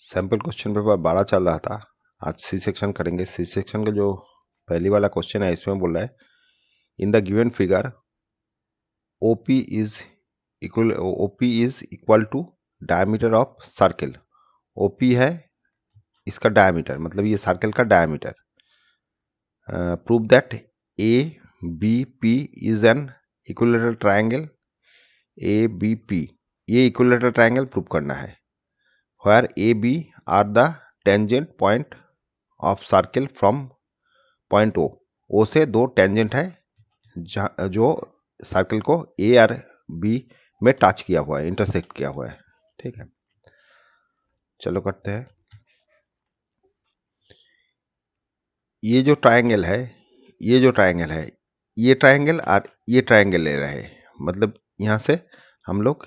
Sample question paper 12 चल रहा था। आज सी सेक्शन करेंगे। सी सेक्शन का जो पहली वाला क्वेश्चन है इसमें बोल रहा है in the given figure OP is equal to diameter of circle. OP है इसका डायमीटर, मतलब ये सर्किल का diameter. Prove that A B P is an equilateral triangle. A B P ये इक्विलेटरल ट्रायंगल प्रूव करना है। where A, B are the tangent point of circle from point O. O से दो tangent है जो circle को A और B में टच किया हुआ है, इंटरसेक्ट किया हुआ है। ठीक है, चलो करते हैं। ये जो ट्रायंगल है ये ट्रायंगल और ये ट्रायंगल ले रहे हैं, मतलब यहाँ से हम लोग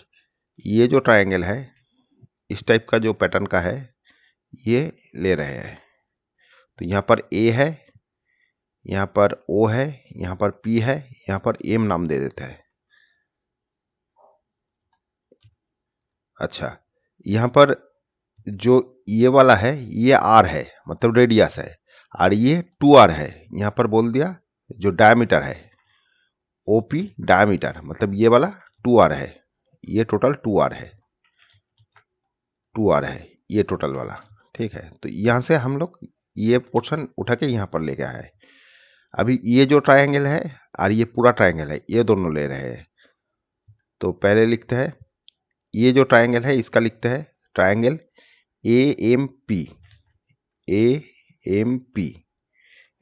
ये जो ट्रायंगल है इस टाइप का जो पैटर्न का है ये ले रहे हैं। तो यहाँ पर A है, यहाँ पर O है, यहाँ पर P है, यहाँ पर M नाम दे देते हैं। अच्छा, यहाँ पर जो ये वाला है ये R है, मतलब रेडियस है, और ये 2R है। यहाँ पर बोल दिया जो डायमीटर है OP डायमीटर, मतलब ये वाला 2R है, ये टोटल 2R है, 2R है ये टोटल वाला। ठीक है, तो यहाँ से हम लोग ये पोर्शन उठा के यहाँ पर लेके आए। अभी ये जो ट्रायंगल है और ये पूरा ट्रायंगल है, ये दोनों ले रहे हैं। तो पहले लिखते हैं ये जो ट्रायंगल है इसका लिखते हैं ट्रायंगल AMP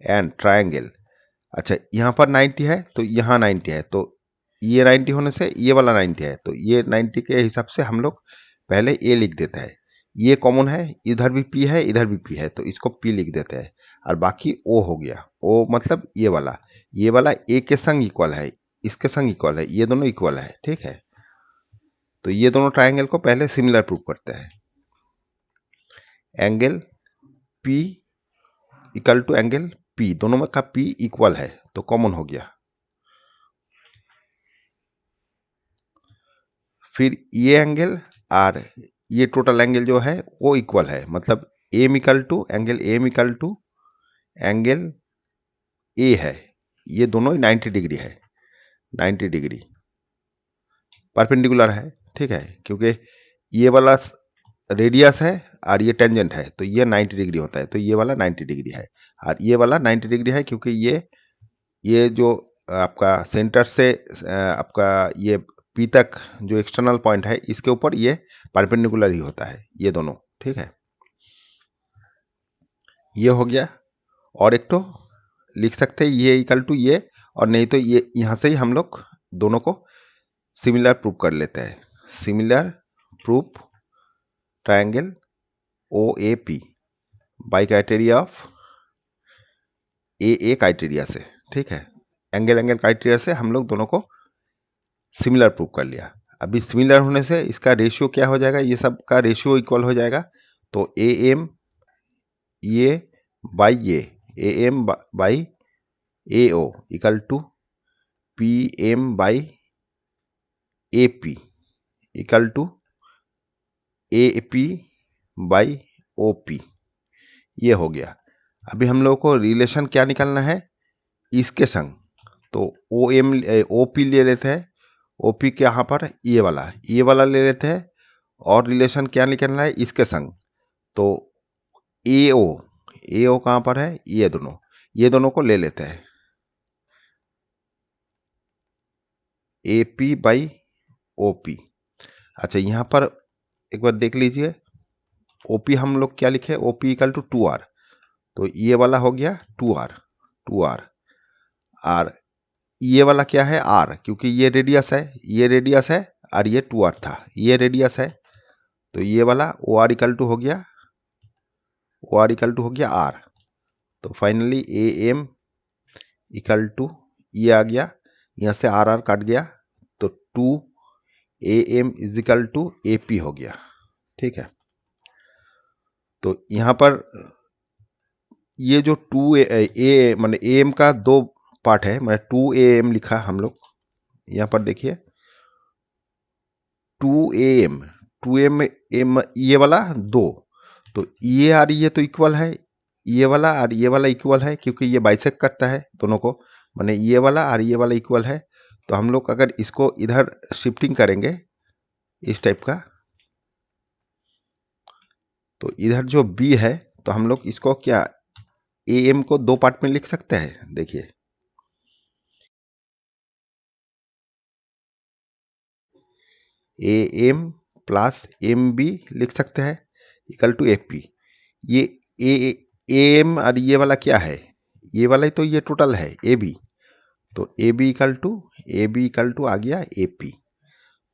एंड ट्रायंगल। अच्छा, यहाँ पर 90 है तो यहाँ 90 है, तो ये 90 होने से ये वाला 90 है, तो ये 90 के हिसाब से हम लोग पहले A लिख देते हैं। ये कॉमन है, इधर भी P है इधर भी P है, तो इसको P लिख देते हैं। और बाकी O हो गया। O मतलब ये वाला A के संग इक्वल है, इसके संग इक्वल है, ये दोनों इक्वल है। ठीक है, तो ये दोनों ट्रायंगल को पहले सिमिलर प्रूव करते हैं। Angle P equal to angle P, दोनों में का P इक्वल है तो कॉमन हो गया। फिर ये एंगल और ये टोटल एंगल जो है वो इक्वल है, मतलब M equal to angle A है, ये दोनों 90 डिग्री है, 90 डिग्री परपेंडिकुलर है। ठीक है, क्योंकि ये वाला रेडियस है और ये टेंजेंट है तो ये 90 डिग्री होता है, तो ये वाला 90 डिग्री है और ये वाला 90 डिग्री है, क्योंकि ये जो आपका सेंटर से आपका ये पी तक जो एक्सटर्नल पॉइंट है इसके ऊपर ये परपेंडिकुलर ही होता है, ये दोनों। ठीक है, ये हो गया। और एक तो लिख सकते हैं ये इक्वल टू ये, और नहीं तो ये यहाँ से ही हम लोग दोनों को सिमिलर प्रूव कर लेते हैं। Similar proof triangle OAP by criteria of AA criteria से। ठीक है, एंगल क्राइटेरिया से हम लोग दोनों को सिमिलर प्रूव कर लिया। अभी सिमिलर होने से इसका रेशियो क्या हो जाएगा, ये सब का रेशियो इक्वल हो जाएगा। तो AM ये बाई ये, AM by AO equal to PM by AP equal to AP by OP, ये हो गया। अभी हम लोगों को रिलेशन क्या निकालना है इसके संग, तो OP ले लेते हैं। OP के यहाँ पर ये वाला ले लेते हैं, और रिलेशन क्या निकालना है इसके संग, तो AO कहाँ पर है, ये दोनों को ले लेते हैं। AP by OP। अच्छा, यहाँ पर एक बार देख लीजिए, OP हम लोग क्या लिखे, OP इक्वल टू 2R, तो ये वाला हो गया 2R। और ये वाला क्या है R, क्योंकि ये रेडियस है और ये 2R था, ये रेडियस है, तो ये वाला OR इक्वल टू हो गया R। तो फाइनली AM इक्वल टू ये आ गया, यहाँ से RR काट गया, तो 2AM is equal to AP हो गया। ठीक है, तो यहाँ पर ये जो 2A मतलब AM का दो पार्ट है, मतलब 2AM लिखा हम लोग, यहाँ पर देखिए 2AM ये वाला 2, तो ये और ये तो इक्वल है, ये वाला और ये वाला इक्वल है क्योंकि ये बाइसेक्ट करता है दोनों को, माने ये वाला और ये वाला इक्वल है। तो हम लोग अगर इसको इधर शिफ्टिंग करेंगे इस टाइप का, तो इधर जो B है तो हम लोग इसको क्या AM को दो पार्ट में लिख सकते हैं। देखिए AM प्लस MB लिख सकते हैं इक्वल टू AP। ये AM और ये वाला क्या है, ये वाला ही तो ये टोटल है AB। तो AB इक्वल टू आ गया AP।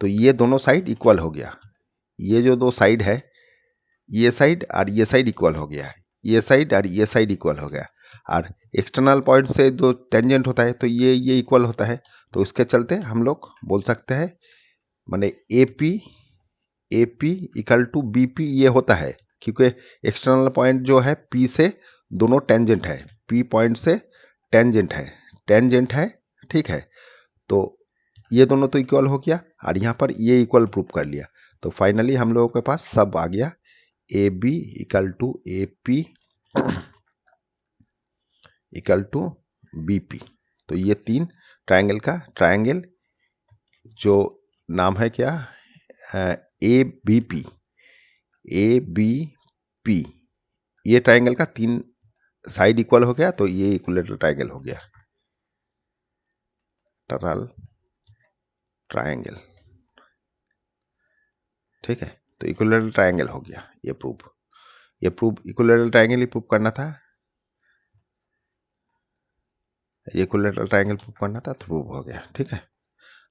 तो ये दोनों साइड इक्वल हो गया, ये जो दो साइड है ये साइड और ये साइड इक्वल हो गया, ये साइड और ये साइड इक्वल हो गया। और एक्सटर्नल पॉइंट से जो टेंजेंट होता है तो ये इक्वल होता है। तो इसके चलते हम लोग बोल सकते हैं माने AP इक्वल टू BP ये होता है क्योंकि एक्सटर्नल पॉइंट जो है P से दोनों टेंजेंट है, P पॉइंट से टेंजेंट है, ठीक है। तो ये दोनों तो इक्वल हो गया और यहाँ पर ये इक्वल प्रूव कर लिया। तो फाइनली हम लोगों के पास सब आ गया, AB equal to AP equal to BP। तो ये तीन ट्रायंगल जो नाम है क्या ABP ये ट्रायंगल का तीन साइड इक्वल हो गया, तो ये इक्विलेटरल ट्रायंगल हो गया, टरल ट्रायंगल, ठीक है। तो इक्विलेटरल ट्रायंगल हो गया, ये प्रूफ इक्विलेटरल ट्रायंगल ही प्रूफ करना था, ये इक्विलेटरल ट्रायंगल प्रूफ करना था तो प्रूफ हो गया, ठीक है।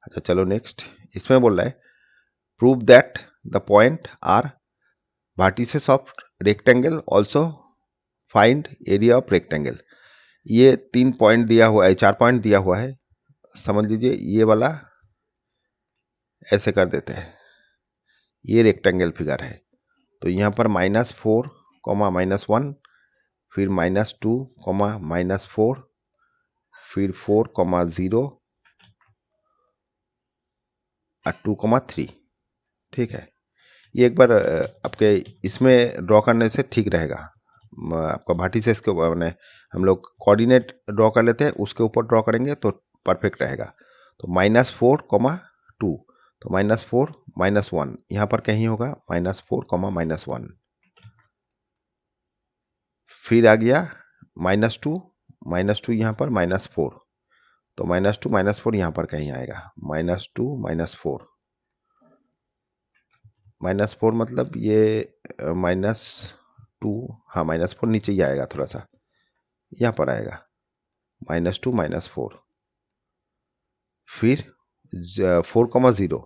अच्छा चलो नेक्स्ट, इसमें बोल रहा है prove that the point are vertices of rectangle also find area of rectangle. ये तीन पॉइंट दिया हुआ है, चार पॉइंट दिया हुआ है, समझ लीजिए ये वाला ऐसे कर देते हैं, ये रेक्टेंगल फिगर है। तो यहाँ पर -4, -1, फिर -2, -4, फिर 4, 0 और 2, 3, ठीक है। ये एक बार आपके इसमें ड्रॉ करने से ठीक रहेगा, आपका वर्टिसेस के मैंने हम लोग कोऑर्डिनेट ड्रॉ कर लेते हैं, उसके ऊपर ड्रॉ करेंगे तो परफेक्ट रहेगा। तो -4, 2, तो -4, -1 यहाँ पर कहीं होगा, -4, -1, फिर आ गया -2 यहाँ पर -4, तो -2, -4 यहाँ पर कहीं आएगा, -2, -4, -4 मतलब ये -2, हाँ -4 नीचे ही आएगा, थोड़ा सा यहाँ पर आएगा, -2, -4, फिर 4, 0,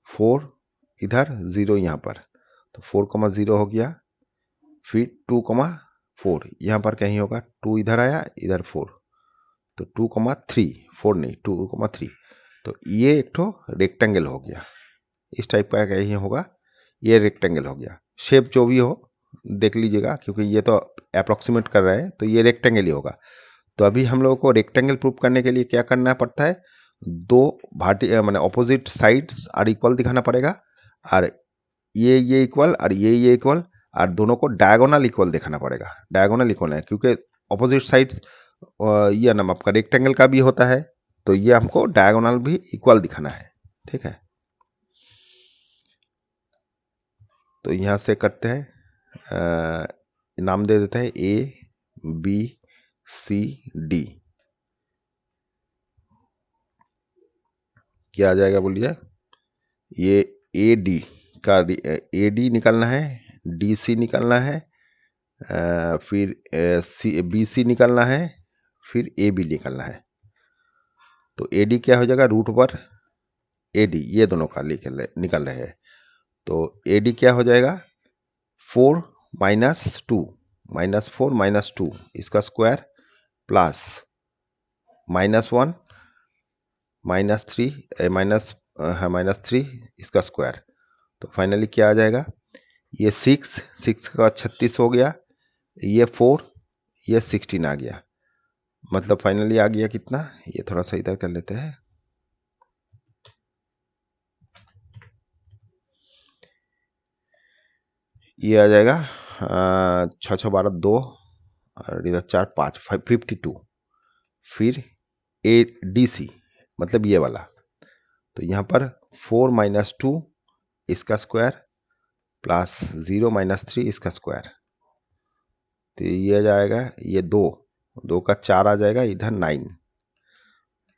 4 इधर 0 यहाँ पर, तो 4, 0 हो गया, फिर 2, 4 यहाँ पर कहीं होगा, 2 इधर आया, इधर 4, तो 2, 3, 4 नहीं 2, 3, तो ये एक तो रेक्टेंगल हो गया, इस टाइप का कहीं होगा, ये रेक्टेंगल हो गया। शेप जो भी हो देख लीजिएगा क्योंकि ये तो अप्रॉक्सीमेट कर रहा है, तो ये रेक्टेंगल ही होगा। तो अभी हम लोगों को रेक्टेंगल प्रूफ करने के लिए क्या करना पड़ता है, दो मैंने ऑपोजिट साइड्स आर इक्वल दिखाना पड़ेगा, और ये इक्वल और ये इक्वल, और दोनों को डायगोनल इक्वल दिखाना पड़ेगा। डायगोनल इक्वल है क्योंकि ऑपोजिट साइड्स ये नाम आपका रेक्टेंगल का भी होता है, तो ये हमको डायगोनल भी इक्वल दिखाना है, ठीक है। तो यहाँ से करते हैं, नाम दे देते हैं ABCD, क्या आ जाएगा बोलिए, ये AD का AD निकालना है, DC निकालना है, फिर BC निकालना है, फिर AB निकालना है। तो AD क्या हो जाएगा, √, AD ये दोनों का निकल रहे हैं। तो AD क्या हो जाएगा, 4 - 2, -4 - 2 इसका स्क्वायर, प्लस -1 -3 -3 इसका स्क्वायर। तो फाइनली क्या आ जाएगा, ये 6 का 36 हो गया, ये 4, ये 16 आ गया, मतलब फाइनली आ गया कितना, ये थोड़ा सा इधर कर लेते हैं, ये आ जाएगा छः छः 12 2 और इधर 4 5 52। फिर ए डी सी मतलब ये वाला, तो यहाँ पर 4 - 2 इसका स्क्वायर प्लस 0 - 3 इसका स्क्वायर, तो ये आ जाएगा, ये 2 2 का 4 आ जाएगा, इधर 9,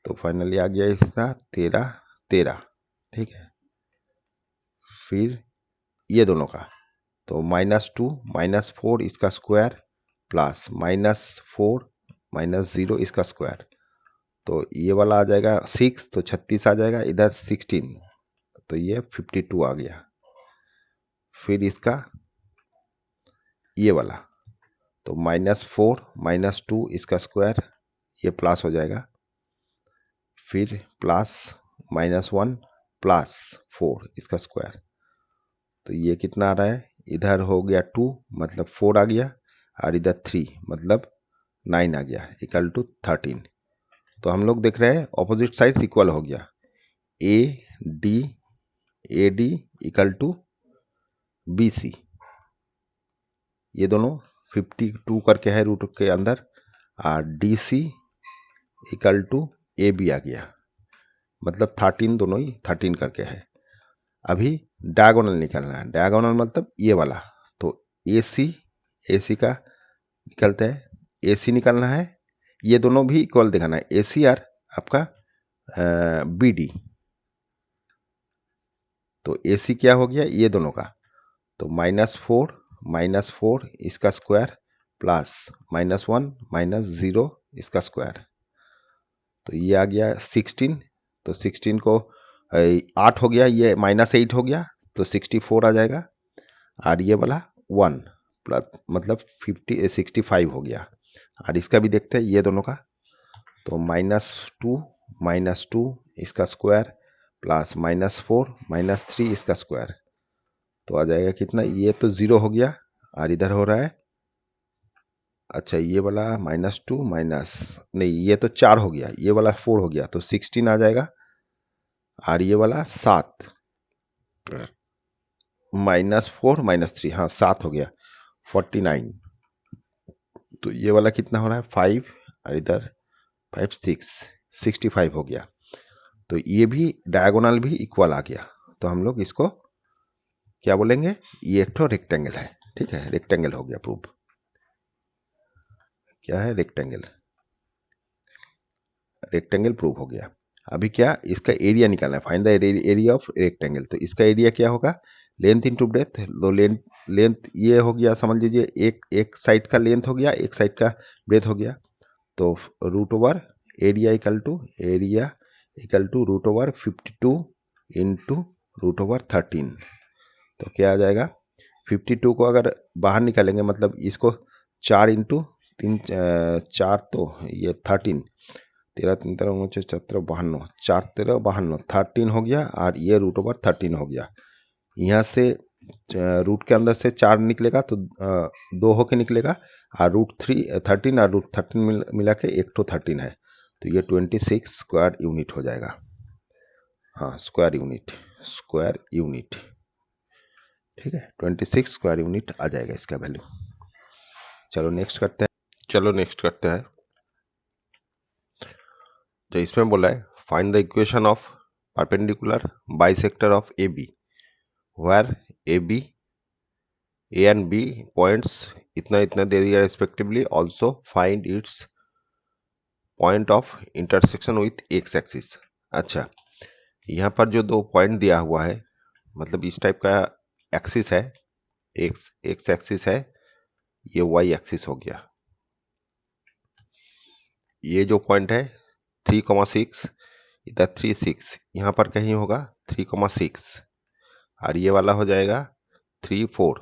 तो फाइनली आ गया इसका 13 13। ठीक है, फिर ये दोनों का, तो -2 -4 इसका स्क्वायर प्लस -4 -0 इसका स्क्वायर, तो ये वाला आ जाएगा 6, तो 36 आ जाएगा, इधर 16, तो ये 52 आ गया। फिर इसका ये वाला, तो -4 -2 इसका स्क्वायर, ये प्लस हो जाएगा, फिर प्लस -1 प्लस 4 इसका स्क्वायर, तो ये कितना आ रहा है, इधर हो गया 2 मतलब 4 आ गया, और इधर 3 मतलब 9 आ गया, इक्वल टू 13। तो हम लोग देख रहे हैं ऑपोजिट साइड्स इक्वल हो गया, A D equal to B C, ये दोनों 52 करके है रूट के अंदर, और D C equal to A B आ गया, मतलब 13, दोनों ही 13 करके है। अभी डायगोनल निकालना है, डायगोनल मतलब ये वाला, तो ए सी का निकलता है, ए सी निकालना है, ये दोनों भी इक्वल दिखाना है, ए सी आर आपका बी डी, तो ए सी क्या हो गया ये दोनों का, तो -4 इसका स्क्वायर प्लस -1 -0 इसका स्क्वायर, तो ये आ गया 16, तो 16 को 8 हो गया, ये -8 हो गया, तो 64 आ जाएगा, और ये वाला 1 प्लस मतलब 65 हो गया। और इसका भी देखते हैं ये दोनों का, तो -2 इसका स्क्वायर प्लस -4 -3 इसका स्क्वायर, तो आ जाएगा कितना, ये तो 0 हो गया, और इधर हो रहा है, अच्छा ये वाला -2 माइनस नहीं, ये तो 4 हो गया, ये वाला 4 हो गया, तो 16 आ जाएगा, और ये वाला 7 -4 -3, हाँ 7 हो गया, 49, तो ये वाला कितना हो रहा है 5, और इधर 5 6 65 हो गया, तो ये भी डायगोनल भी इक्वल आ गया, तो हम लोग इसको क्या बोलेंगे, ये एक तो रेक्टेंगल है। ठीक है, रेक्टेंगल हो गया प्रूफ, क्या है रेक्टेंगल, रेक्टेंगल प्रूफ हो गया। अभी क्या इसका एरिया निकालना है, find the area of rectangle, तो इसका एरिया क्या होगा, लेंथ इंटू ब्रेथ, दो लेंथ ये हो गया, समझ लीजिए एक साइड का लेंथ हो गया, एक साइड का ब्रेथ हो गया, तो √, एरिया इक्वल टू √52 इंटू √13, तो क्या आ जाएगा, 52 को अगर बाहर निकालेंगे, मतलब इसको 4 इंटू 3 4, तो ये 13 13 3 13 19 17 52, 4 13 52 13 हो गया, और ये √13 हो गया। यहाँ से रूट के अंदर से 4 निकलेगा, तो 2 होके निकलेगा, और √13 और √13 मिला के एक तो 13 है, तो ये 26 स्क्वायर यूनिट हो जाएगा। हाँ स्क्वायर यूनिट, ठीक है, 26 स्क्वायर यूनिट आ जाएगा इसका वैल्यू। चलो नेक्स्ट करते हैं। तो इसमें बोला है find the equation of perpendicular bisector of A B, where A and B points इतना इतना दे दिया respectively, also find its point of intersection with x axis. अच्छा, यहाँ पर जो 2 पॉइंट दिया हुआ है, मतलब इस टाइप का एक्सिस है, एक्स एक्सिस है, ये वाई एक्सिस हो गया, ये जो पॉइंट है 3,6, इधर 3 6, यहाँ पर कहीं होगा 3,6, और ये वाला हो जाएगा 3 4,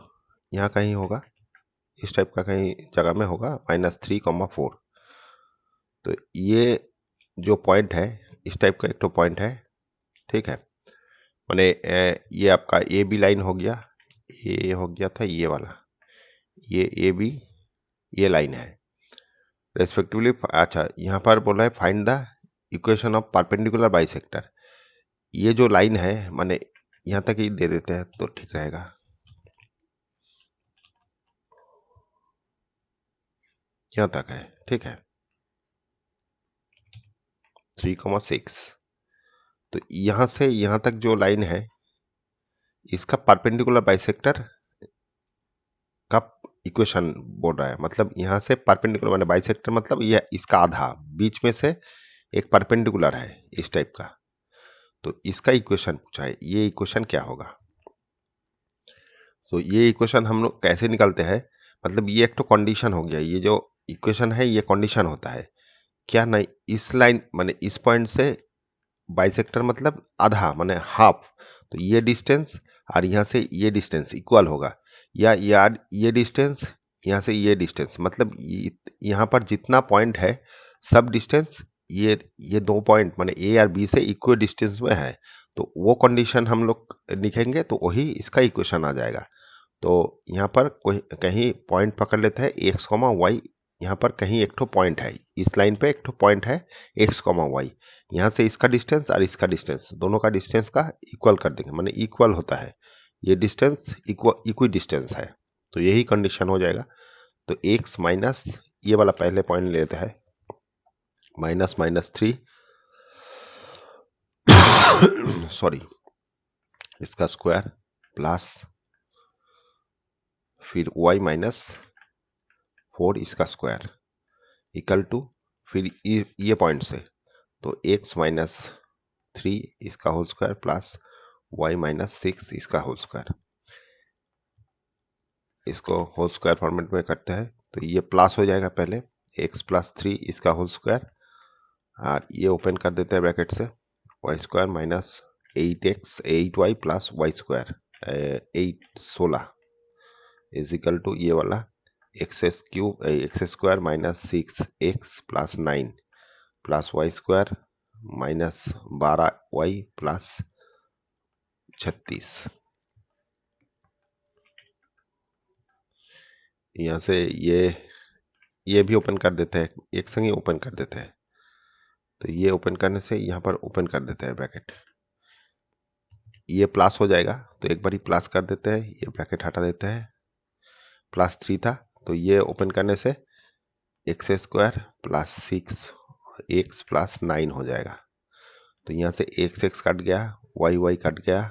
यहाँ कहीं होगा, इस टाइप का कहीं जगह में होगा -3,4, तो ये जो पॉइंट है इस टाइप का एक तो पॉइंट है। ठीक है, मैंने ये आपका ए बी लाइन हो गया, ये हो गया था ये वाला, ये ए बी ये लाइन है रेस्पेक्टिवली। अच्छा, यहाँ पर बोला है find the equation of perpendicular bisector, ये जो लाइन है माने यहाँ तक ही दे देते हैं तो ठीक रहेगा। यहाँ तक है, ठीक है, 3,6। तो यहाँ से यहाँ तक जो लाइन है इसका परपेंडिकुलर बाइसेक्टर का इक्वेशन बोल रहा है। मतलब यहाँ से परपेंडिकुलर माने बाइसेक्टर मतलब यह इसका आधा, बीच में से एक परपेंडिकुलर है इस टाइप का। तो इसका इक्वेशन पूछा है, ये इक्वेशन क्या होगा। तो ये इक्वेशन हम लोग कैसे निकालते हैं, मतलब ये एक तो कंडीशन हो गया, ये जो इक्वेशन है ये कंडीशन होता है क्या नहीं, इस लाइन माने इस पॉइंट से बाइसेक्टर मतलब आधा माने हाफ, तो ये डिस्टेंस और यहाँ से ये डिस्टेंस इक्वल होगा, या यार ये डिस्टेंस यहाँ से ये डिस्टेंस, मतलब यहाँ पर जितना पॉइंट है सब डिस्टेंस ये दो पॉइंट माने ए और बी से इक्वल डिस्टेंस में है। तो वो कंडीशन हम लोग लिखेंगे तो वही इसका इक्वेशन आ जाएगा। तो यहाँ पर कोई कहीं पॉइंट पकड़ लेते हैं एक्स कॉमा वाई, यहाँ पर कहीं एक ठो पॉइंट है, इस लाइन पे एक ठो पॉइंट है एक्स कॉमा वाई, यहाँ से इसका डिस्टेंस और इसका डिस्टेंस दोनों का डिस्टेंस का इक्वल कर देंगे, माने इक्वल होता है, ये डिस्टेंस इक्वी डिस्टेंस है, तो यही कंडीशन हो जाएगा। तो एक्स माइनस ये वाला पहले पॉइंट ले लेते हैं, माइनस माइनस 3 सॉरी इसका स्क्वायर प्लस फिर y माइनस 4 इसका स्क्वायर इक्वल टू फिर ये पॉइंट से तो x माइनस 3 इसका whole square plus y minus 6 इसका होल स्क्वायर, इसको होल स्क्वायर फॉर्मेट में करते हैं तो ये प्लस हो जाएगा, पहले x प्लस 3 इसका होल स्क्वायर और ये ओपन कर देते हैं ब्रैकेट से y square minus 8y plus y square 16 is equal to ये वाला x square minus 6x plus 9 plus y square minus 12y plus 36। यहाँ से ये भी ओपन कर देते हैं, एक संग ही ओपन कर देते हैं, तो ये ओपन करने से यहाँ पर ओपन कर देते हैं ब्रैकेट, ये प्लस हो जाएगा तो एक बार ही प्लस कर देते हैं, ये ब्रैकेट हटा देते हैं, प्लस 3 था तो ये ओपन करने से x square plus 6 x plus 9 हो जाएगा। तो यहाँ से एक्स कट गया, वाई कट गया,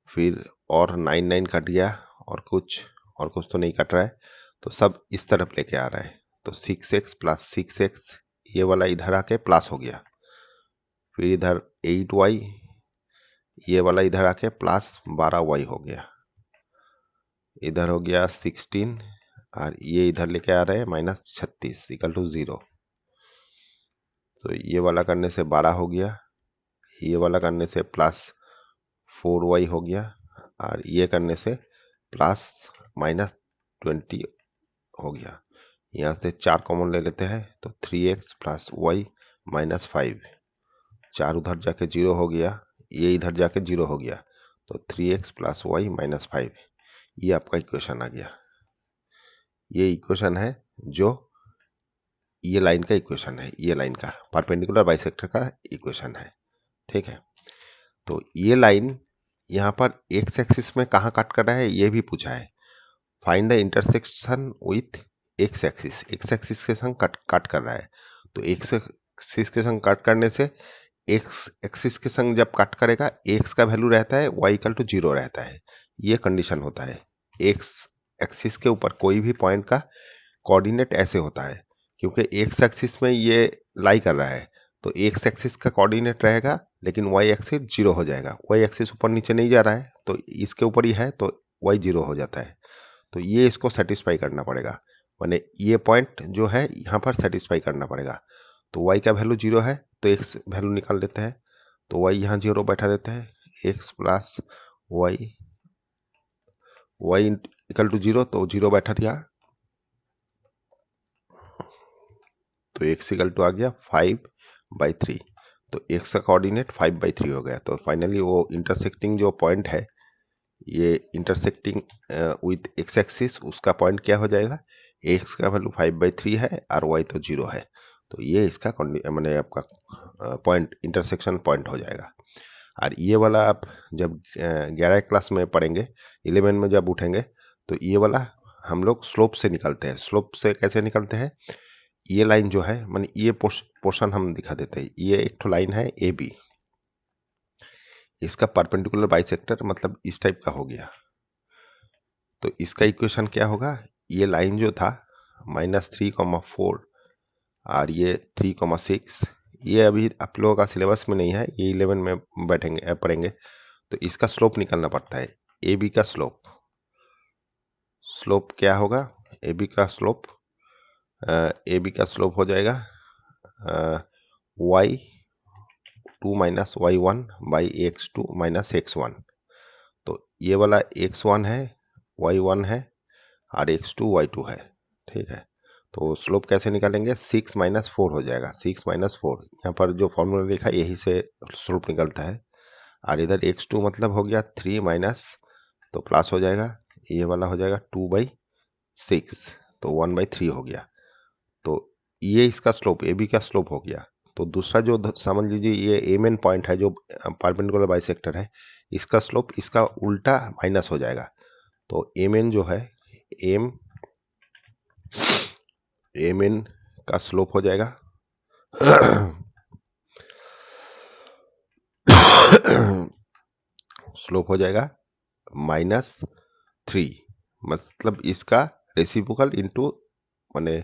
फिर और 9 कट गया, और कुछ तो नहीं कट रहा है, तो सब इस तरफ लेके आ रहा है। तो 6x प्लस 6x ये वाला इधर आके प्लस हो गया, फिर इधर 8y ये वाला इधर आके प्लस 12y हो गया, इधर हो गया 16 और ये इधर लेके आ रहे हैं माइनस 36 इक्वल टू 0। तो ये वाला करने से 12 हो गया, ये वाला करने से प्लस 4y हो गया, और ये करने से प्लस माइनस 20 हो गया। यहाँ से 4 कॉमन ले लेते हैं तो 3x प्लस वाई माइनस 5, 4 उधर जाके 0 हो गया, ये इधर जाके 0 हो गया, तो 3x प्लस वाई माइनस 5, ये आपका इक्वेशन आ गया। ये इक्वेशन है जो ये लाइन का इक्वेशन है, ये लाइन का परपेंडिकुलर बाइसेक्टर का इक्वेशन है, ठीक है। तो ये लाइन यहाँ पर एक्स एक्सिस में कहाँ कट कर रहा है ये भी पूछा है, find the intersection with x axis के संग कट कर रहा है। तो एक्स एक्सिस के संग कट करने से एक्स एक्सिस के संग जब कट करेगा एक्स का वैल्यू रहता है वाई इक्वल टू 0 रहता है, ये कंडीशन होता है। एक्स एक्सिस के ऊपर कोई भी पॉइंट का कोऑर्डिनेट ऐसे होता है, क्योंकि एक्स एक्सिस में ये लाई कर रहा है तो एक्स एक्सिस का कोऑर्डिनेट रहेगा, लेकिन वाई एक्सिस 0 हो जाएगा, वाई एक्सिस ऊपर नीचे नहीं जा रहा है तो इसके ऊपर ही है तो वाई 0 हो जाता है। तो ये इसको सेटिस्फाई करना पड़ेगा, माने ये पॉइंट जो है यहाँ पर सेटिस्फाई करना पड़ेगा। तो y का वैल्यू 0 है तो x वैल्यू निकाल देते हैं, तो y यहाँ 0 बैठा देते हैं, x plus y equal to 0, तो 0 बैठा दिया तो x इक्वल टू आ गया 5/3, तो x का कोऑर्डिनेट 5/3 हो गया। तो फाइनली वो इंटरसेक्टिंग जो पॉइंट है ये इंटरसेक्टिंग विथ एक्स एक्सिस, उसका पॉइंट क्या हो जाएगा, एक्स का वैल्यू 5/3 है और वाई तो 0 है, तो ये इसका मैंने आपका पॉइंट इंटरसेक्शन पॉइंट हो जाएगा। और ये वाला आप जब 11 क्लास में पढ़ेंगे, 11 में जब उठेंगे तो ये वाला हम लोग स्लोप से निकलते हैं। स्लोप से कैसे निकलते हैं, ये लाइन जो है माने ये पोर्शन हम दिखा देते हैं। ये एक तो लाइन है ए बी, इसका परपेंडिकुलर बाइसेक्टर मतलब इस टाइप का हो गया। तो इसका इक्वेशन क्या होगा, ये लाइन जो था -3,4 और ये 3,6, ये अभी आप लोगों का सिलेबस में नहीं है, ये 11 में बैठेंगे पढ़ेंगे। तो इसका स्लोप निकालना पड़ता है, ए बी का स्लोप। स्लोप क्या होगा, ए बी का स्लोप, हो जाएगा y2 minus y1 by x2 minus x1। तो ये वाला x1 है, y1 है और x2 y2 है, ठीक है। तो स्लोप कैसे निकालेंगे, 6 माइनस 4 हो जाएगा। 6 माइनस 4 यहाँ पर जो फॉर्मूला लिखा है यही से स्लोप निकलता है। और इधर x2 मतलब हो गया 3 माइनस, तो प्लस हो जाएगा, ये वाला हो जाएगा 2/6, तो 1/3 हो गया। तो ये इसका स्लोप, ए बी का स्लोप हो गया। तो दूसरा जो समझ लीजिए ये एम एन पॉइंट है जो परपेंडिकुलर बाइसेक्टर है, इसका स्लोप इसका उल्टा माइनस हो जाएगा। तो एम एन जो है, एम एन का स्लोप हो जाएगा स्लोप हो जाएगा -3, मतलब इसका रेसिप्रोकल इनटू माने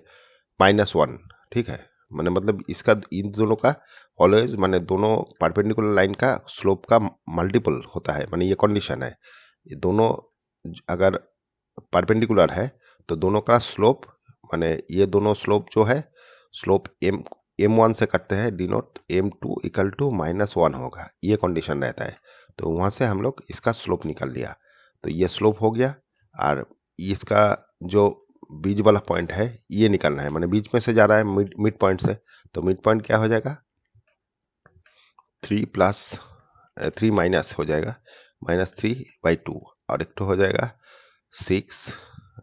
-1, ठीक है। माने मतलब इसका इन दोनों का ऑलवेज माने दोनों परपेंडिकुलर लाइन का स्लोप का मल्टीपल होता है, माने ये कंडीशन है। ये दोनों अगर परपेंडिकुलर है तो दोनों का स्लोप माने ये दोनों स्लोप जो है, स्लोप m1 से करते हैं डिनोट, m2 इक्वल टू -1 होगा, ये कंडीशन रहता है। तो वहाँ से हम लोग इसका स्लोप निकाल लिया। तो ये स्लोप हो गया और इसका जो बीच वाला पॉइंट है ये निकालना है, माने बीच में से जा रहा है मिड पॉइंट से। तो मिड पॉइंट क्या हो जाएगा, 3 माइनस हो जाएगा -3/2 और एक तो हो जाएगा 6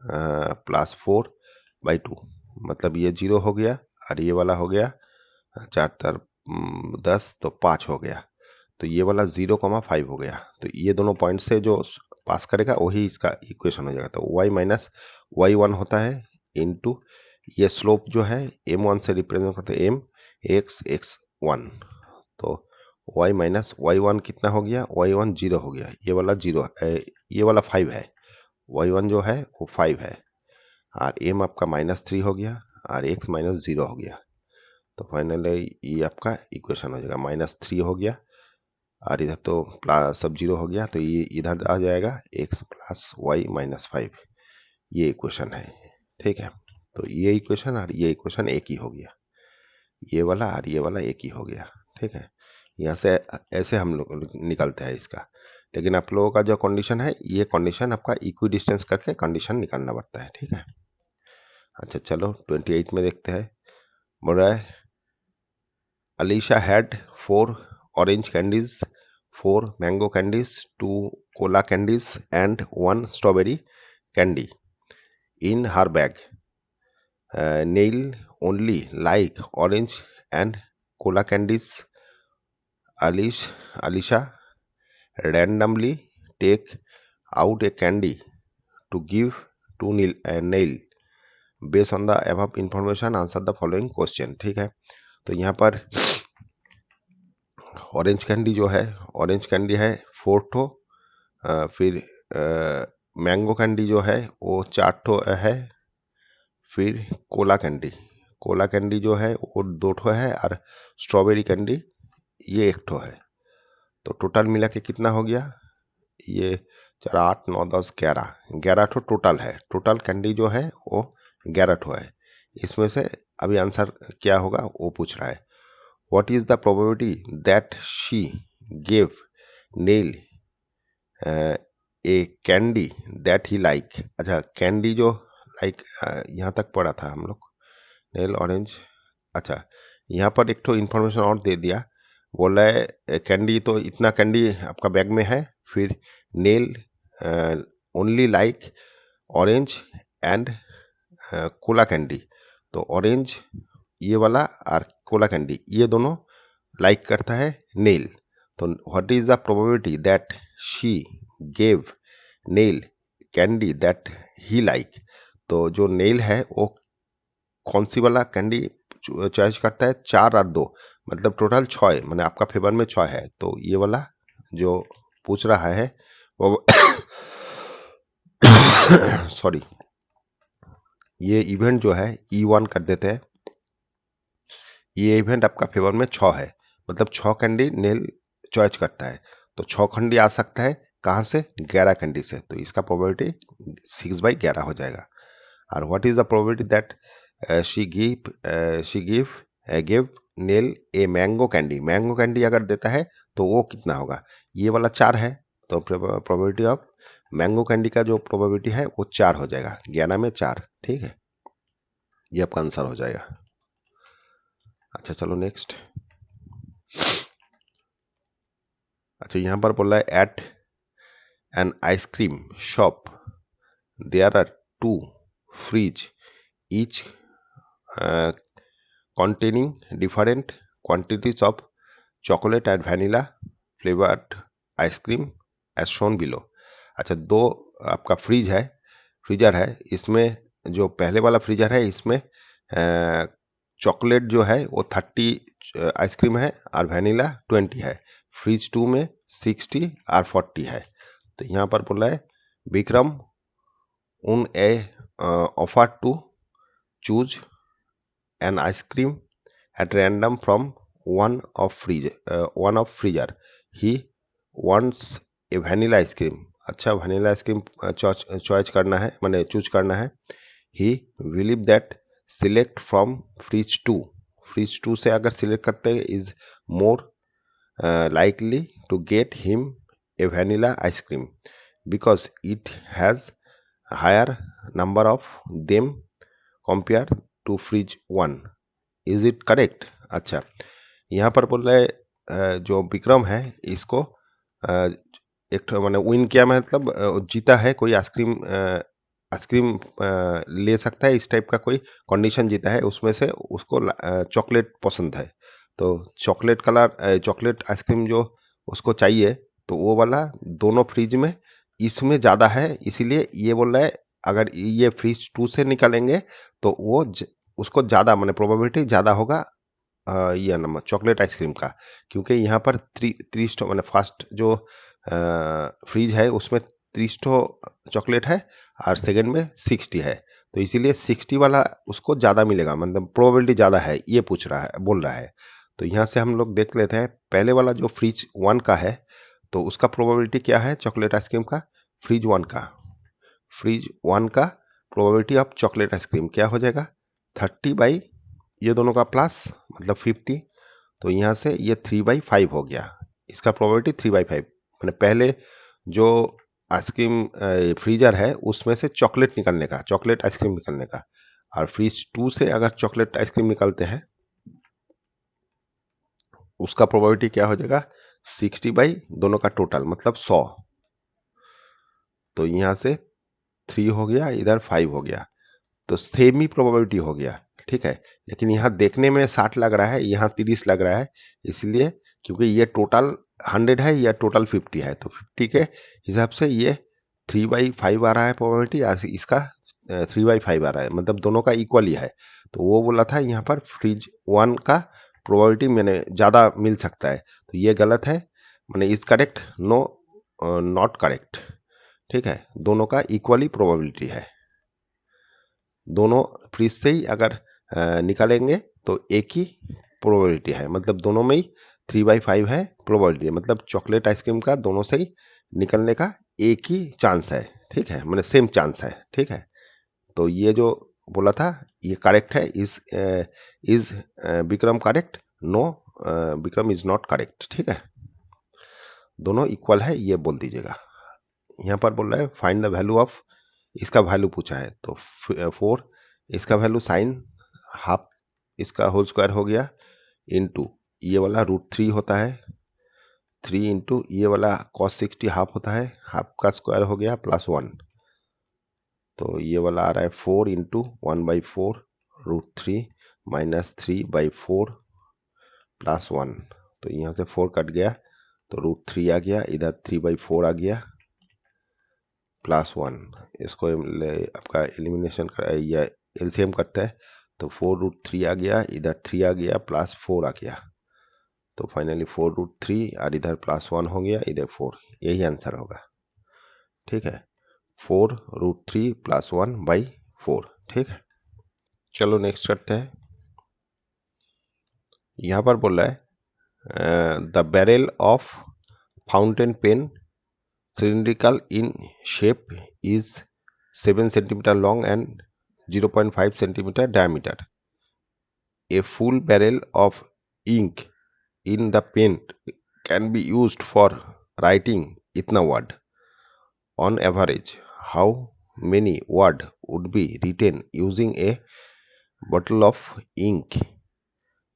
+ 4/2, मतलब ये 0 हो गया और ये वाला हो गया 4 × 10 तो 5 हो गया। तो ये वाला 0,5 हो गया। तो ये दोनों पॉइंट से जो पास करेगा वही इसका इक्वेशन हो जाएगा। तो y माइनस y1 होता है इनटू ये स्लोप जो है m1 से रिप्रेजेंट करते हैं m x1। तो y माइनस y1 कितना हो गया, y1 0 हो गया, ये वाला 0 है, ये वाला 5 है, y1 जो है वो 5 है और m आपका -3 हो गया और x -0 हो गया। तो फाइनली ये आपका इक्वेशन हो जाएगा, -3 हो गया और इधर तो प्लस सब 0 हो गया, तो ये इधर आ जाएगा x + y -5, ये इक्वेशन है, ठीक है। तो ये इक्वेशन और ये इक्वेशन एक ही हो गया, ये वाला और ये वाला एक ही हो गया, ठीक है। यहाँ से ऐसे हम लोग निकलते हैं इसका। लेकिन आप लोगों का जो कंडीशन है, ये कंडीशन आपका इक्वी डिस्टेंस करके कंडीशन निकालना पड़ता है, ठीक है। अच्छा चलो 28 में देखते हैं। बोल रहा है Alicia had 4 orange candies, 4 mango candies, 2 cola candies and 1 strawberry candy in her bag. Neil only like orange and cola candies. Alicia randomly take out a candy to give to Neil. Based on the above information, answer the following question, ठीक है। तो यहाँ पर orange candy जो है, orange candy है 4 ठो, फिर मैंगो कैंडी जो है वो 4 ठो है, फिर कोला कैंडी जो है वो 2 ठो है और स्ट्रॉबेरी कैंडी ये 1 ठो है। तो टोटल मिला के कितना हो गया, ये 4 8 9 10 11 ठो टोटल है। टोटल कैंडी जो है वो 11 ठो है। इसमें से अभी आंसर क्या होगा वो पूछ रहा है। What is the probability that she gave Neil a candy that he like? अच्छा कैंडी जो लाइक यहाँ तक पढ़ा था हम लोग, नेल ऑरेंज। अच्छा यहाँ पर एक तो इन्फॉर्मेशन और दे दिया, बोला है कैंडी तो इतना कैंडी आपका बैग में है, फिर nail only like orange and Cola candy. तो ऑरेंज ये वाला और कोला कैंडी ये दोनों लाइक करता है नेल। तो what is the probability that she gave nail candy that he like. तो जो नेल है वो कौन सी वाला कैंडी चॉइस करता है, 4 और 2, मतलब टोटल 6 है, मैंने आपका फेवर में 6 है। तो ये वाला जो पूछ रहा है वो सॉरी, ये इवेंट जो है E1 कर देते हैं। ये इवेंट आपका फेवर में 6 है, मतलब 6 कैंडी नेल चॉइस करता है। तो 6 कैंडी आ सकता है कहाँ से, 11 कैंडी से। तो इसका प्रोबेबिलिटी 6/11 हो जाएगा। और what is the probability that she give nail a mango candy. Mango candy अगर देता है तो वो कितना होगा, ये वाला 4 है। तो प्रोबेबिलिटी ऑफ मैंगो कैंडी का जो प्रोबेबिलिटी है वो 4 हो जाएगा, 11 में 4। ठीक है, ये आपका आंसर हो जाएगा। अच्छा चलो नेक्स्ट। अच्छा यहाँ पर बोला है at an ice cream shop there are 2 fridge each containing different quantities of chocolate and vanilla flavored ice cream as shown below। अच्छा, 2 आपका फ्रीजर है। इसमें जो पहले वाला फ्रीजर है इसमें चॉकलेट जो है वो 30 आइसक्रीम है और वैनिला 20 है। फ्रीज 2 में 60 और 40 है। तो यहाँ पर बोला है विक्रम उन a offer to choose an ice cream at random from one of freezer. He wants a vanilla ice cream। अच्छा, vanilla ice cream चॉइस करना है, माने चूज करना है। He believe that select from fridge 2। Fridge 2 से अगर select करते हैं is more likely to get him a vanilla ice cream because it has higher number of them compared to fridge 1। Is it correct. अच्छा, यहाँ पर बोल रहे जो विक्रम है इसको एक मैंने विन किया, मतलब जीता है, कोई आइसक्रीम ले सकता है, इस टाइप का कोई कंडीशन जीता है। उसमें से उसको चॉकलेट पसंद है, तो चॉकलेट आइसक्रीम जो उसको चाहिए, तो वो वाला दोनों फ्रिज में इसमें ज़्यादा है। इसीलिए ये बोल रहा है अगर ये फ्रिज 2 से निकालेंगे तो वो उसको ज़्यादा माने प्रोबेबिलिटी ज़्यादा होगा ये नंबर चॉकलेट आइसक्रीम का, क्योंकि यहाँ पर 30 मैंने फर्स्ट जो फ्रिज है उसमें 30 चॉकलेट है और सेकंड में 60 है। तो इसीलिए 60 वाला उसको ज़्यादा मिलेगा, मतलब प्रोबेबिलिटी ज़्यादा है, ये बोल रहा है। तो यहाँ से हम लोग देख लेते हैं पहले वाला जो फ्रिज 1 का है, तो उसका प्रोबेबिलिटी क्या है चॉकलेट आइसक्रीम का। फ्रिज 1 का प्रोबेबिलिटी ऑफ चॉकलेट आइसक्रीम क्या हो जाएगा, 30 बाई ये दोनों का प्लस मतलब 50। तो यहाँ से ये 3/5 हो गया, इसका प्रोबेबिलिटी 3/5। मैंने पहले जो आइसक्रीम फ्रीजर है उसमें से चॉकलेट आइसक्रीम निकलने का, और फ्रीज 2 से अगर चॉकलेट आइसक्रीम निकलते हैं उसका प्रोबेबिलिटी क्या हो जाएगा, 60 बाई दोनों का टोटल मतलब 100। तो यहाँ से 3 हो गया, इधर 5 हो गया, तो सेम ही प्रोबेबिलिटी हो गया। ठीक है, लेकिन यहाँ देखने में 60 लग रहा है, यहाँ 30 लग रहा है, इसलिए क्योंकि ये टोटल 100 है या टोटल 50 है, तो 50 के हिसाब से ये 3/5 आ रहा है प्रोबेबिलिटी, इसका 3/5 आ रहा है, मतलब दोनों का इक्वल ही है। तो वो बोला था यहाँ पर फ्रिज 1 का प्रोबेबिलिटी मैंने ज़्यादा मिल सकता है, तो ये गलत है, मैंने is correct, no not correct. ठीक है, दोनों का इक्वली प्रोबेबिलिटी है, दोनों फ्रिज से ही अगर निकालेंगे तो एक ही प्रोबेबिलिटी है, मतलब दोनों में ही 3/5 है प्रोबेबिलिटी, मतलब चॉकलेट आइसक्रीम का दोनों से ही निकलने का एक ही चांस है। ठीक है, मतलब सेम चांस है। ठीक है, तो ये जो बोला था ये करेक्ट है। Is Vikram correct, no Vikram is not correct. ठीक है, दोनों इक्वल है ये बोल दीजिएगा। यहाँ पर बोल रहा है फाइंड द वैल्यू ऑफ, इसका वैल्यू पूछा है, तो 4 इसका वैल्यू साइन हाफ इसका होल स्क्वायर हो गया, इनटू ये वाला √3 होता है, 3 इंटू ये वाला cos 60 हाफ होता है, हाफ का स्क्वायर हो गया +1। तो ये वाला आ रहा है 4 इंटू 1/4 √3 माइनस 3/4 +1। तो यहाँ से 4 कट गया तो √3 आ गया, इधर 3/4 आ गया। +1, इसको आपका एलिमिनेशन कर या एलसीएम करता है तो 4√3 आ गया, इधर 3 आ गया, +4 आ गया, तो फाइनली 4√3 और इधर +1 हो गया, इधर 4, यही आंसर होगा। ठीक है, 4√3 +1/4। ठीक है, चलो नेक्स्ट करते हैं। यहाँ पर बोल रहा है the barrel of fountain pen cylindrical in shape is 7 centimeter long and 0.5 centimeter diameter. A full barrel of ink in the pen can be used for writing itna word. On average, how many word would be written using a bottle of ink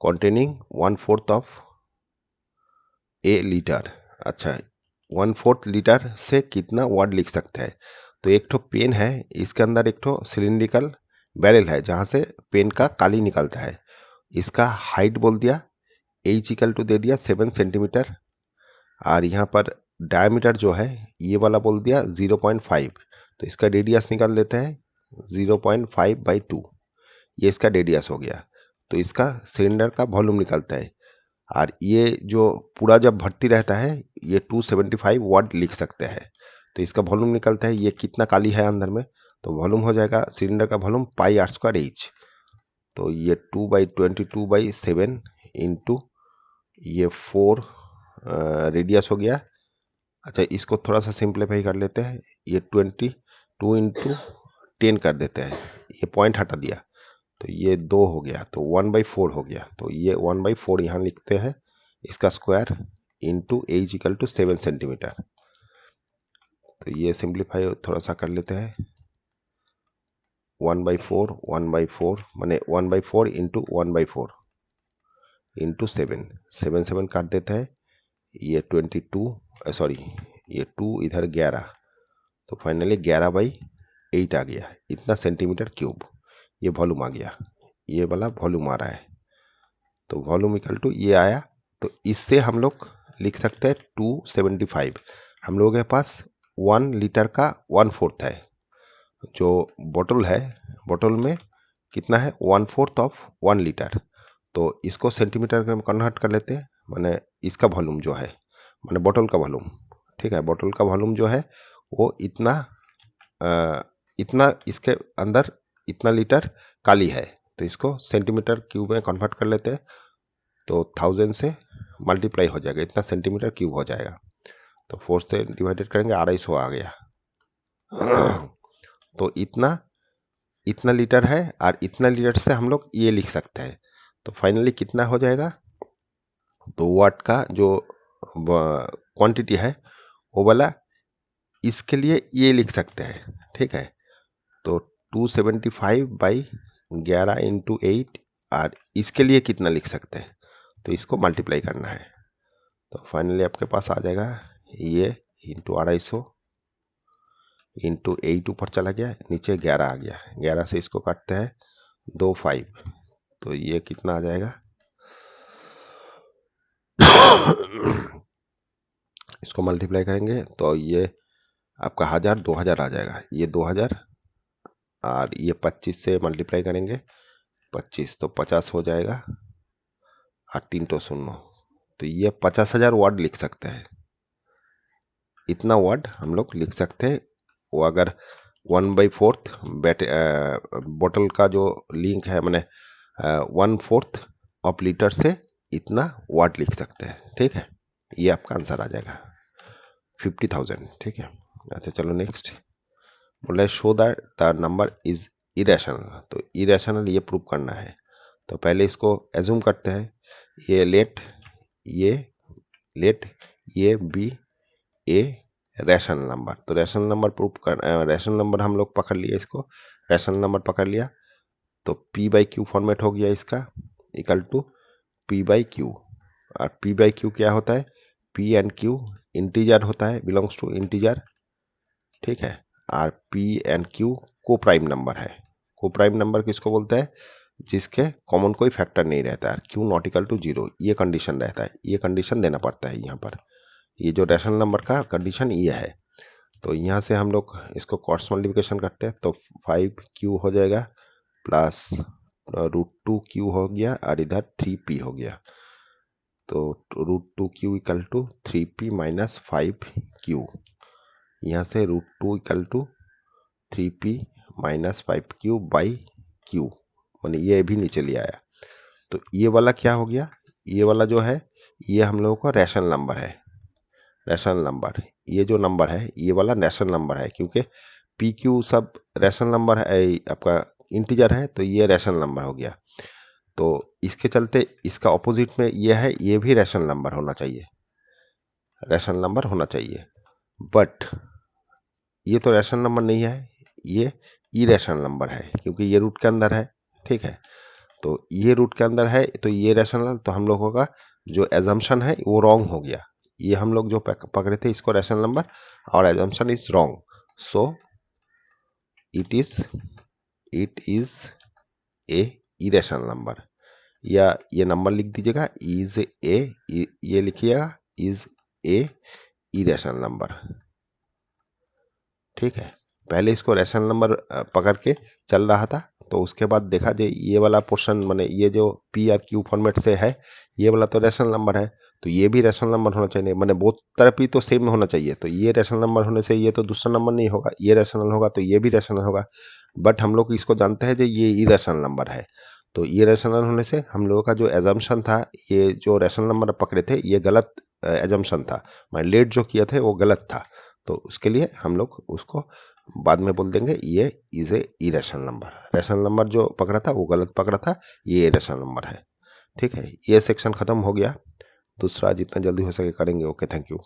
containing 1/4 of a liter? अच्छा, 1/4 litre से कितना word लिख सकते हैं? तो एक ठो pen है, इसके अंदर एक ठो सिलिंड्रिकल बैरल है जहाँ से पेन का काली निकलता है। इसका हाइट बोल दिया h दे दिया 7 सेंटीमीटर, और यहाँ पर डायमीटर जो है ये वाला बोल दिया 0.5, तो इसका रेडियस निकाल लेते हैं 0.5/2, ये इसका रेडियस हो गया। तो इसका सिलेंडर का वॉल्यूम निकलता है, और ये जो पूरा जब भर्ती रहता है ये 275 वर्ड लिख सकते हैं। तो इसका वॉल्यूम निकलता है, ये कितना काली है अंदर में, तो वॉल्यूम हो जाएगा सिलेंडर का वॉल्यूम πr²h। तो ये 2/22/7 इंटू ये 4 रेडियस हो गया। अच्छा, इसको थोड़ा सा सिंप्लीफाई कर लेते हैं, ये 22 इंटू 10 कर देते हैं, ये पॉइंट हटा दिया तो ये 2 हो गया, तो 1/4 हो गया। तो ये 1/4 यहाँ लिखते हैं, इसका स्क्वायर इंटू h 7 सेंटीमीटर। तो ये सिंप्लीफाई थोड़ा सा कर लेते हैं, 1/4 माने 1/4 इंटू 1/4 इंटू 7 7 काट देता है, ये 22 सॉरी ये 2 इधर 11, तो फाइनली 11/8 आ गया, इतना सेंटीमीटर क्यूब ये वॉल्यूम आ गया, ये वाला वॉल्यूम आ रहा है। तो वॉल्यूम इक्वल टू ये आया, तो इससे हम लोग लिख सकते हैं 275। हम लोगों के पास 1 लीटर का 1/4 है, जो बोतल है बोतल में कितना है 1/4 ऑफ 1 लीटर, तो इसको सेंटीमीटर में कन्वर्ट कर लेते हैं, माने इसका वॉल्यूम जो है माने बोतल का वॉल्यूम। ठीक है, बोतल का वॉल्यूम जो है वो इतना इसके अंदर इतना लीटर काली है, तो इसको सेंटीमीटर क्यूब में कन्वर्ट कर लेते हैं, तो 1000 से मल्टीप्लाई हो जाएगा, इतना सेंटीमीटर क्यूब हो जाएगा। तो 4 से डिवाइडेड करेंगे 250 आ गया। तो इतना लीटर है, और इतना लीटर से हम लोग ये लिख सकते हैं, तो फाइनली कितना हो जाएगा, तो वाट का जो क्वांटिटी है वो वाला इसके लिए ये लिख सकते हैं। ठीक है, तो 275/11 इंटू 8, और इसके लिए कितना लिख सकते हैं, तो इसको मल्टीप्लाई करना है, तो फाइनली आपके पास आ जाएगा ये इंटू 250 इंटू 8 ऊपर चला गया, नीचे 11 आ गया, 11 से इसको काटते हैं 25, तो ये कितना आ जाएगा इसको मल्टीप्लाई करेंगे तो ये आपका 1000 2000 आ जाएगा, ये 2000, और ये 25 से मल्टीप्लाई करेंगे 25 तो 50 हो जाएगा, और 3 तो 0, तो ये 50,000 वर्ड लिख सकते हैं। इतना वर्ड हम लोग लिख सकते हैं। वो अगर 1/4 बोतल का जो लिंक है मैंने 1/4 ऑफ लीटर से इतना वर्ड लिख सकते हैं। ठीक है, ये आपका आंसर आ जाएगा 50,000। ठीक है, अच्छा चलो नेक्स्ट बोला है show that the number is irrational. तो इरेशनल ये प्रूव करना है, तो पहले इसको एज्यूम करते हैं, ये लेट ये बी ए रैशनल नंबर। तो रैशनल नंबर प्रूव कर रैशनल नंबर हम लोग पकड़ लिए, इसको रैशनल नंबर पकड़ लिया, तो p/q फॉर्मेट हो गया इसका, इक्वल टू p/q। और p/q क्या होता है, p एंड q इंटीजर होता है, बिलोंग्स टू इंटीजर। ठीक है, और p एंड q को प्राइम नंबर है। को प्राइम नंबर किसको बोलते हैं, जिसके कॉमन कोई फैक्टर नहीं रहता है, q नॉट इक्वल टू 0 ये कंडीशन रहता है, ये कंडीशन देना पड़ता है यहाँ पर। ये जो रैशनल नंबर का कंडीशन ये है। तो यहाँ से हम लोग इसको क्रॉस मल्टीप्लिकेशन करते हैं, तो 5q हो जाएगा प्लस √2q हो गया और इधर 3p हो गया। तो √2q equal to 3p minus 5q। यहाँ से √2 equal to 3p minus 5q by q, मैंने ये भी नीचे ले आया। तो ये वाला क्या हो गया, ये वाला जो है ये हम लोगों का रैशनल नंबर है। रैशनल नंबर, ये जो नंबर है ये वाला रैशनल नंबर है, क्योंकि पी क्यू सब रैशनल नंबर है, आपका इंटीजर है, तो ये रैशनल नंबर हो गया। तो इसके चलते इसका ऑपोजिट में ये है, ये भी रैशनल नंबर होना चाहिए, रैशनल नंबर होना चाहिए। बट ये तो रैशनल नंबर नहीं है, ये इरेशनल नंबर है, क्योंकि ये रूट के अंदर है। ठीक है, तो ये रूट के अंदर है तो ये रैशनल, तो हम लोगों का जो एजम्पशन है वो रॉन्ग हो गया। ये हम लोग जो पकड़े थे इसको रैशनल नंबर, और assumption is wrong, so it is a irrational number. या ये नंबर लिख दीजिएगा, इज ए, ये लिखिएगा इज ए इरेशनल नंबर। ठीक है, पहले इसको रैशनल नंबर पकड़ के चल रहा था, तो उसके बाद देखा जाए ये वाला पोर्शन, माने ये जो पी आर क्यू फॉर्मेट से है ये वाला तो रैशनल नंबर है, तो ये भी रैशनल नंबर होना चाहिए, माने बोथ तरफ ही तो सेम होना चाहिए। तो ये रैशनल नंबर होने से ये तो दूसरा नंबर नहीं होगा, ये रैशनल होगा तो ये भी रैशनल होगा। बट हम लोग इसको जानते हैं जो ये इरेशनल नंबर है, तो ये रैशनल होने से हम लोगों का जो एजम्पशन था, ये जो रैशनल नंबर पकड़े थे ये गलत एजम्पशन था, मैं लेट जो किए थे वो गलत था। तो उसके लिए हम लोग उसको बाद में बोल देंगे ये is a irrational number. Rational number जो पकड़ा था वो गलत पकड़ा था, ये इरेशनल नंबर है। ठीक है, ये सेक्शन खत्म हो गया। दूसरा जितना जल्दी हो सके करेंगे। Okay, thank you.